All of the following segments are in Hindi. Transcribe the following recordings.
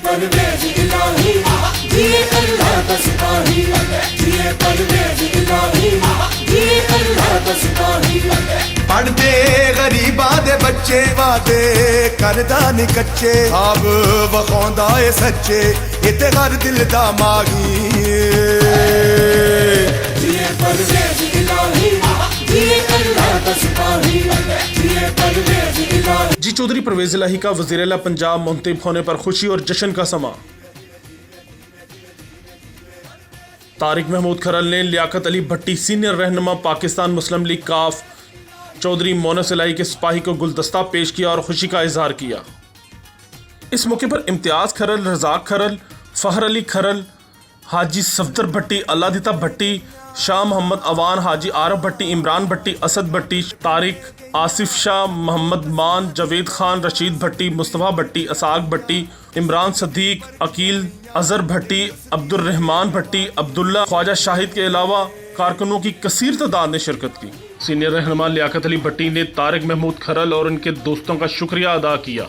परवेज इलाही, जिए अल्लाह का सिपाही, जिए परवेज इलाही, जिए अल्लाह का सिपाही। पढ़दे गरीबां दे बच्चे वादे करदा नी कच्चे, आब वखौंदा ए सच्चे इते हर दिल दा मागी। जिए परवेज इलाही, जिए अल्लाह का सिपाही, जिए परवेज इलाही। जी चौधरी परवेज इलाही का वज़ीर-ए-आला पंजाब मुंतखब होने पर खुशी और जश्न का समा। तारिक महमूद खरल ने लियाकत अली भट्टी सीनियर रहनुमा पाकिस्तान मुस्लिम लीग काफ चौधरी मोनस इलाही के सिपाही को गुलदस्ता पेश किया और खुशी का इजहार किया। इस मौके पर इम्तियाज़ खरल, रज़ाक खरल, फ़हर अली खरल, हाजी सफदर भट्टी, अल्लादिता भट्टी, शाह मोहम्मद अवान, हाजी आरफ भट्टी, इमरान भट्टी, असद भट्टी, तारिक, आसिफ शाह, मोहम्मद मान, जावेद खान, रशीद भट्टी, मुस्तफ़ा भट्टी, असाक भट्टी, इमरान सदीक, अकील अजहर भट्टी, अब्दुर्रहमान भट्टी, अब्दुल्ला, ख्वाजा शाहिद के अलावा कारकुनों की कसीर तादाद ने शिरकत की। सीनियर रहनुमा लियाकत अली भट्टी ने तारिक महमूद खरल और उनके दोस्तों का शुक्रिया अदा किया।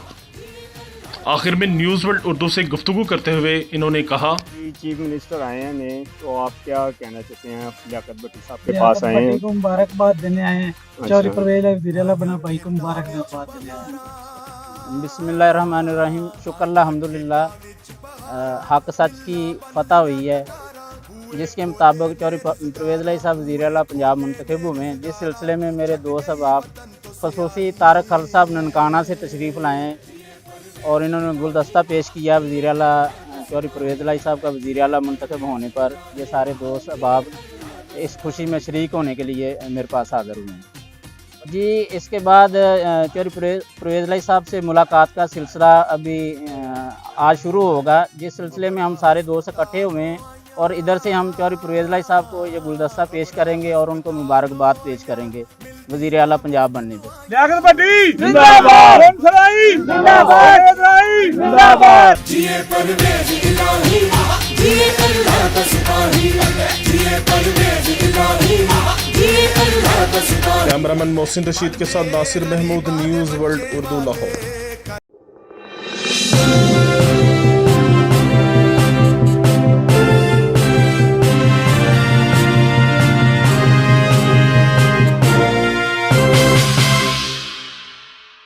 आखिर में न्यूज़ वर्ल्ड उर्दू से गुफ्तगू करते हुए इन्होंने कहा, चीफ मिनिस्टर आए हैं ने, तो आप क्या कहना चाहते हैं? लियाकत भट्टी साहब के पास आए हैं, को मुबारकबाद देने आए हैं। चौधरी परवेज इलाही बना भाई को मुबारकबाद देने आए हैं। बिस्मिल्लाहिर्रहमानिर्रहीम। शुक्र अल्हम्दुलिल्लाह, हक सच की फतह हुई है, जिसके मुताबिक चौधरी परवेज इलाही साहब वज़ीर-ए-आला पंजाब मुंतखब हुए हैं। जिस सिलसिले में मेरे दोस्त अहबाब खसूसी तारिक खरल साहब ननकाना से तशरीफ़ लाए हैं और इन्होंने गुलदस्ता पेश किया वज़ीर-ए-आला चौधरी परवेज इलाही साहब का वज़ीर-ए-आला मुंतखब होने पर। ये सारे दोस्त अहबाब इस खुशी में शरीक होने के लिए मेरे पास हाज़िर हुए हैं। जी इसके बाद चौधरी परवेज इलाही साहब से मुलाकात का सिलसिला अभी आज शुरू होगा, जिस सिलसिले में हम सारे दोस्त इकट्ठे हुए हैं और इधर से हम चौधरी परवेज इलाही साहब को ये गुलदस्ता पेश करेंगे और उनको मुबारकबाद पेश करेंगे वज़ीर-ए-आला पंजाब बनने पर। लियाकत भट्टी जिंदाबाद, जिंदाबाद, जिंदाबाद। जिए परवेज इलाही, जिए अल्लाह का सिपाही, जिए परवेज इलाही, जिए अल्लाह का सिपाही। कैमरामैन मोहसिन रशीद के साथ नासिर महमूद, न्यूज़ वर्ल्ड उर्दू, लाहौर।